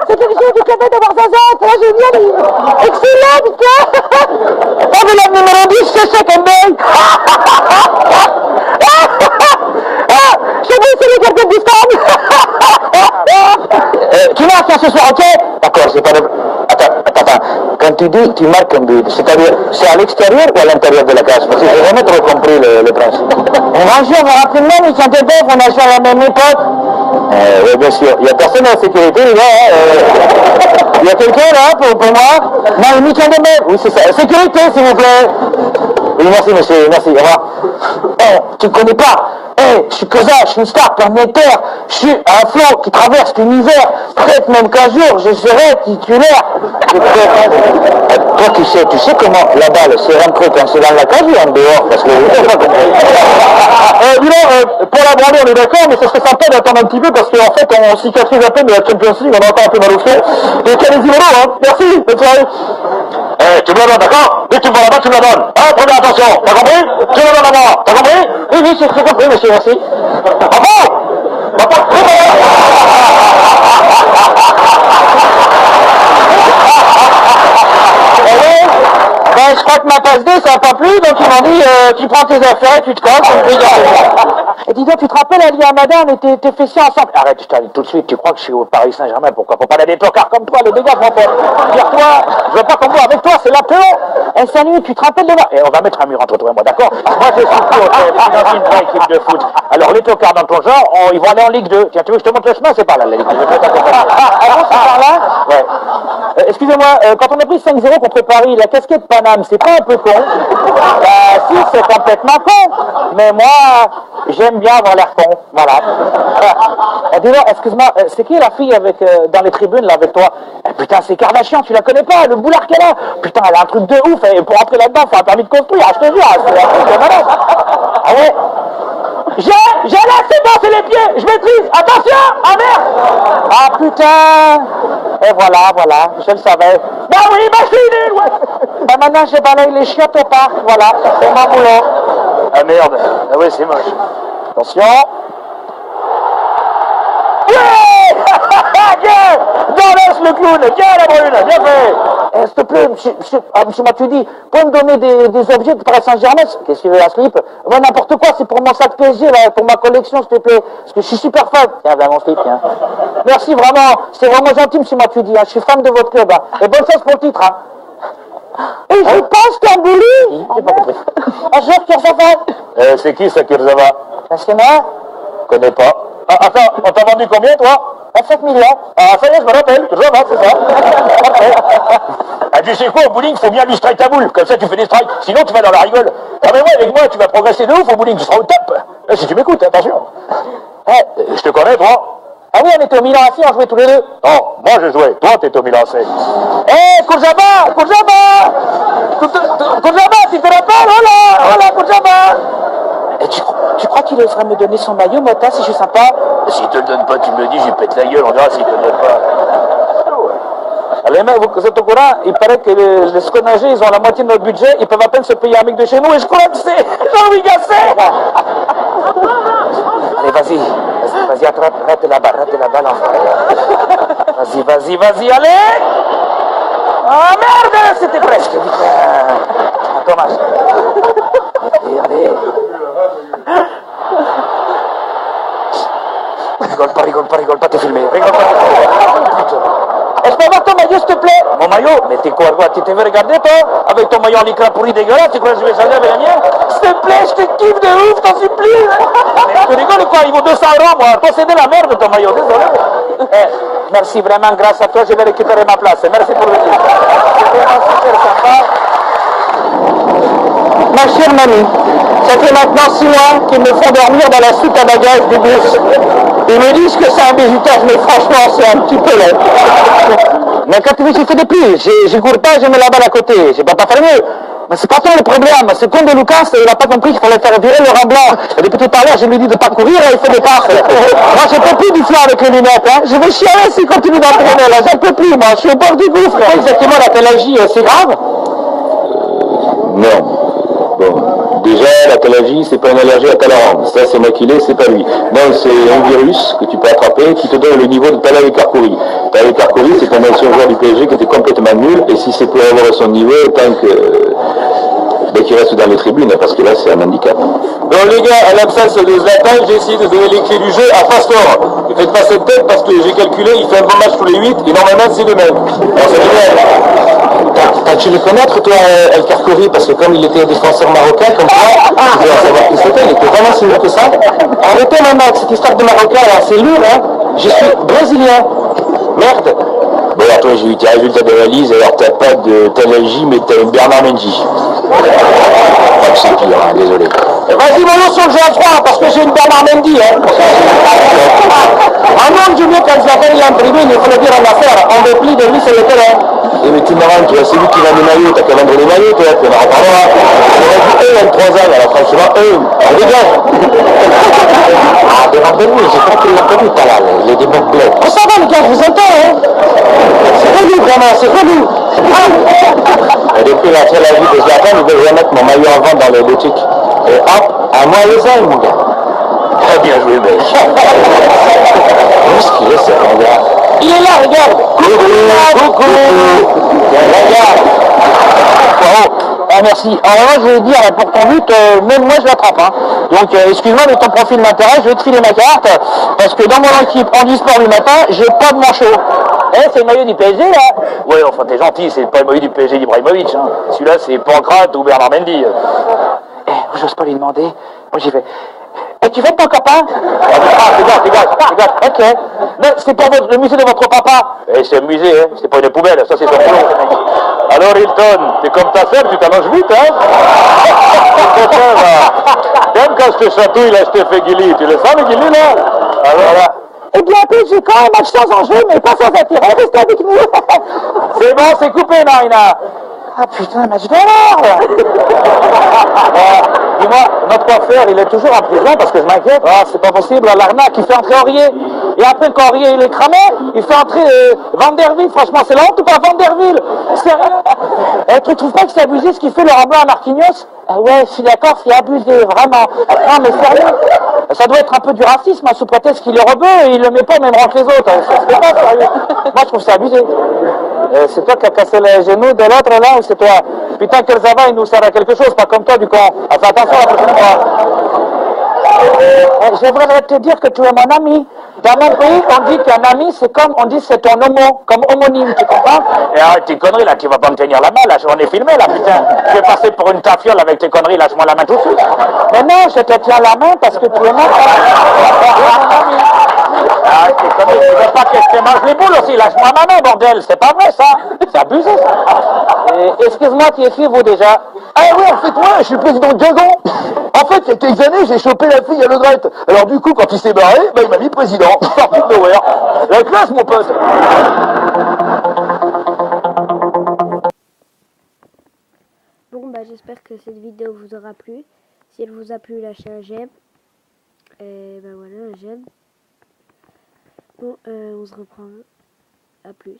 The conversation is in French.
C'est l'émission du Café de Barzaza, c'est génial. Excellent, putain. Oh, mais la numéro 10, c'est Second Day. Chez nous, c'est les gardiens du stade. Tu marques ce soir, ok? D'accord, c'est pas de... Attends. Quand tu dis tu marques un but, c'est-à-dire c'est à l'extérieur ou à l'intérieur de la cage? Parce que j'ai jamais trop compris le principe. Bonjour, rapidement, nous sommes des on a sur la même époque. Oui, bien sûr. Il n'y a personne en sécurité, là. Il y a quelqu'un là pour moi? Non, une mission de mer. Oui, c'est ça. Sécurité, s'il vous plaît. Oui, merci, monsieur. Merci. Au revoir. Tu ne connais pas? Je suis Cosa, je suis une star planétaire, je suis un flot qui traverse l'univers, peut-être même qu'un jour je serai titulaire. Toi tu sais comment la balle se rentre quand c'est dans la cage ou en dehors? Parce que je sais pas comment. Pour la branlée on est d'accord, mais ce serait sympa d'attendre un petit peu parce qu'en fait on cicatrise à peine de la Champions League, on a encore un peu mal au fion. Donc allez-y mollo, hein. Merci, bonne soirée. Tu me la donnes, d'accord? Dès que tu me vois là-bas, tu me la donnes. Première attention, t'as compris? Tu me la donnes à moi, t'as compris? Oui, c'est très compris, monsieur, merci. Bravo! Je crois que ma passe D, ça n'a pas plu, donc ils m'ont dit, tu prends tes affaires, tu te colles, et dis donc, tu te rappelles, Ali Hamada, on était fessés ensemble. Arrête, je t'invite tout de suite, tu crois que je suis au Paris Saint-Germain, pourquoi? Faut pas aller des tocards comme toi, les dégâts, mon pote. Tire-toi, je veux pas qu'on voit avec toi, c'est l'apéro. Eh, salut, tu te rappelles de moi? Et on va mettre un mur entre toi et moi, d'accord? Moi, je suis dans une vraie équipe de foot. Alors, les tocards dans ton genre, ils vont aller en Ligue 2. Tiens, tu veux que je te montre le chemin? C'est pas là, la Ligue 2. Ah bon, c'est par là? Ouais. Excusez-moi, quand on a pris 5-0 contre Paris, la casquette Paname, c'est pas un peu con? Si, c'est complètement con. Mais moi, j'aime bien avoir l'air con. Voilà. Dis-moi, excuse-moi, c'est qui la fille avec dans les tribunes là avec toi? Putain, c'est Kardashian, tu la connais pas, le boulard qu'elle a? Putain, elle a un truc de ouf, et pour entrer là-dedans, faut un permis de construire, je te jure, c'est un truc de malade. Ah ouais? J'ai là, c'est bon, c'est les pieds, je maîtrise, attention, ah merde! Ah putain! Et voilà, je le savais. Bah oui, bah je suis nul, ouais! Bah maintenant, je balaye les chiottes au parc, voilà, c'est mon boulot. Ah merde, ah ouais, c'est moche. Attention. Yeah! Dans le clown, tiens la brune, bien fait! S'il te plaît, monsieur Matuidi, pouvez me donner des objets de Paris Saint-Germain? Qu'est-ce qu'il veut, la slip? Ouais, n'importe quoi, c'est pour mon sac PSG, là, pour ma collection, s'il te plaît. Parce que je suis super fan. Tiens, viens mon slip, tiens. Merci, vraiment, c'est vraiment gentil, monsieur Matuidi, hein. Je suis fan de votre club, hein. Et bonne chance pour le titre, hein. Et je pense Stambouli? J'ai pas compris. Bonjour, Kirzava. C'est qui, ça, Kirzava? C'est moi. Je connais pas. Ah, attends, on t'a vendu combien, toi? 7 millions. Ah, ça y est, je me rappelle. Kirzava, c'est ça. Ah, tu sais quoi, au bowling, faut bien illustrer ta boule. Comme ça, tu fais des strikes. Sinon, tu vas dans la rigole. Ah, mais ouais, avec moi, tu vas progresser de ouf au bowling. Tu seras au top. Là, si tu m'écoutes, attention. Je te connais, toi? Ah oui, on était au Milan AC, on jouait tous les deux. Non, moi je jouais, toi t'étais au Milan AC. Kurjaba, tu te rappelles? Oh là, Kurjaba. Et tu crois qu'il oserait me donner son maillot, Mota, si je suis sympa? S'il te le donne pas, tu me le dis, je lui pète la gueule, on verra s'il te le donne pas. Les mecs, vous êtes au courant? Il paraît que les sconnagés, ils ont la moitié de notre budget, ils peuvent à peine se payer un mec de chez nous, et je crois que c'est Jean-Louis Gasset. Allez, vas-y, rate la balle, enfin. Vas-y, allez! Ah merde, c'était presque, putain. Dommage. Allez. Rigole pas, t'es filmé. Rigole pas. Putain. Est-ce qu'on va ton maillot, s'il te plaît? Mon maillot? Mais t'es quoi, tu t'es fait regarder, toi? Avec ton maillot en lycra pourri dégueulasse, tu crois que je vais changer avec la mienne? S'il te plaît, je te kiffe de ouf, t'en supplie! Mais tu rigoles quoi? Il vaut 200 €, moi. Toi, c'est de la merde, ton maillot, désolé. Merci, vraiment, grâce à toi, je vais récupérer ma place. Merci pour le dire. C'est vraiment super sympa. Ma chère mamie, ça fait maintenant 6 mois qu'ils me font dormir dans la soute à bagages du bus. Ils me disent que c'est un bizutage, mais franchement, c'est un petit peu laid. Mais quand tu veux, j'ai fait des plis. J'ai cours pas, je mets la balle à côté. J'ai pas faire mieux. Mais c'est pas ça le problème. C'est con de Lucas, il n'a pas compris qu'il fallait faire virer le rang blanc. Et depuis tout à l'heure, je lui dis de pas courir et il fait des passes. Moi, je peux plus du flanc avec les lunettes. Hein. Je vais chialer s'il continue d'entraîner. Là, j'en peux plus, moi. Je suis au bord du gouffre. C'est exactement la pélagie, c'est grave? Non. Bon, déjà, déjà, la talalgie, c'est pas une allergie à Talaran. Ça, c'est maculé, c'est pas lui. Non, c'est un virus que tu peux attraper qui te donne le niveau de Talal Karkouri. Talal Karkouri, c'est un ancien joueur du PSG qui était complètement nul, et si c'est pour avoir son niveau, tant que... qu'il reste dans les tribunes, parce que là, c'est un handicap. Donc les gars, à l'absence de Zlatan, j'ai essayé de donner les clés du jeu à Pastor. Ne faites pas cette tête parce que j'ai calculé, il fait un bon match tous les 8 et normalement c'est demain. Alors c'est génial. T'as dû le connaître, toi, El Karkouri, parce que comme il était défenseur marocain, comme toi, tu dois savoir qui c'était, il était vraiment si lourd que ça. Arrêtez maintenant avec cette histoire de marocain, là, c'est lourd, hein. Je suis brésilien. Merde. Bon, alors toi, j'ai eu tes résultats d'analyse, alors t'as pas de Talagie, mais t'as une Bernard Mendy. Enfin, c'est pire, hein, désolé. Vas-y, mon nom sur le jeu à 3, parce que j'ai une Bernard Mendy, hein. Un homme du mieux quand Zlatan il est en tribune, il faut le dire en affaire, on déplie de lui sur le terrain. Et mais tu marrantes, toi, c'est lui qui vend des maillots, t'as qu'à vendre les maillots, toi, tu en reparleras. J'aurais dit 23 ans, alors franchement, on dégage. Ah, demandez-lui, j'ai pas qu'il l'a connu, t'as là, il est des mots bleus. On s'en va, les gars, je vous entends, hein. C'est relou, vraiment, c'est relou. Et depuis la vie de Zlatan, ils veulent remettre mon maillot en vente dans les boutiques. Et hop, à moi les ailes, mon gars. Très bien joué, mec. Où est-ce qu'il est, ce gars? Il est là, regarde. Coucou. Regarde. Ah, merci. Alors moi, je vais dire, pour ton but, même moi, je l'attrape. Hein. Donc, excuse-moi, mais ton profil m'intéresse, je vais te filer ma carte, parce que dans mon équipe, en e-sport du matin, j'ai pas de manchot. Eh, c'est le maillot du PSG, là? Ouais, enfin, t'es gentil, c'est pas le maillot du PSG d'Ibrahimovic. Hein. Celui-là, c'est Pancrate ou Bernard Mendy. Eh, j'ose pas lui demander. Moi, j'y vais. Et tu veux ton copain? Regarde. Ok. Non, c'est pas le musée de votre papa. Eh, c'est un musée, hein. C'est pas une poubelle, ça c'est son boulot. Alors Hilton, t'es comme ta sœur, tu t'allonges vite, hein? T'aimes quand je te chatouille, là, je te fais guili. Tu le sens, le guili, là? Alors là. Eh bien, j'ai quand même match sans enjeu, mais pas sans intérêt. Restez avec nous. C'est bon, c'est coupé, Marina. Ah putain, match d'horreur. Dis-moi, notre coiffeur, il est toujours en prison parce que je m'inquiète. Ah, c'est pas possible, l'arnaque, il fait entrer Aurier. Et après, quand Aurier, il est cramé, il fait entrer Vanderville. Franchement, c'est la honte ou pas, Vanderville? Sérieux? Et tu trouves pas que c'est abusé ce qu'il fait, Laurent Blanc à Marquinhos? Ah ouais, je suis d'accord, c'est abusé, vraiment. Non, mais sérieux, ça doit être un peu du racisme, hein, sous prétexte qu'il est rebeu et il le met pas au même rang que les autres. Ça se fait pas, sérieux. Moi, je trouve ça abusé. C'est toi qui as cassé les genoux de l'autre, là, ou c'est toi? Putain, Kerzava, il nous sert à quelque chose, pas comme toi, du con. Enfin, attention la prochaine fois. Je voudrais te dire que tu es mon ami. Dans mon pays, on dit qu'un ami, c'est comme, on dit c'est ton homo, comme homonyme, tu comprends? Et arrête tes conneries, là, tu vas pas me tenir la main, là, on est filmé, là, putain. Je vais passer pour une tafiole avec tes conneries, lâche-moi la main tout de suite. Mais non, je te tiens la main parce que tu es mon ami. Arrête tes conneries, tu veux pas que je te mange les boules aussi, lâche-moi ma main, bordel, c'est pas vrai, ça. C'est abusé, ça. Excuse-moi, qui est qui, vous, déjà? Ah oui, en fait, moi, je suis le président de Guingamp. En fait, il y a quelques années, j'ai chopé la fille à Legrette. Alors du coup, quand il s'est barré, bah, il m'a mis président. Sorti de nowhere. La classe, mon pote. Bon, bah, j'espère que cette vidéo vous aura plu. Si elle vous a plu, lâchez un j'aime. Et bah voilà, un j'aime. Bon, on se reprend. À plus.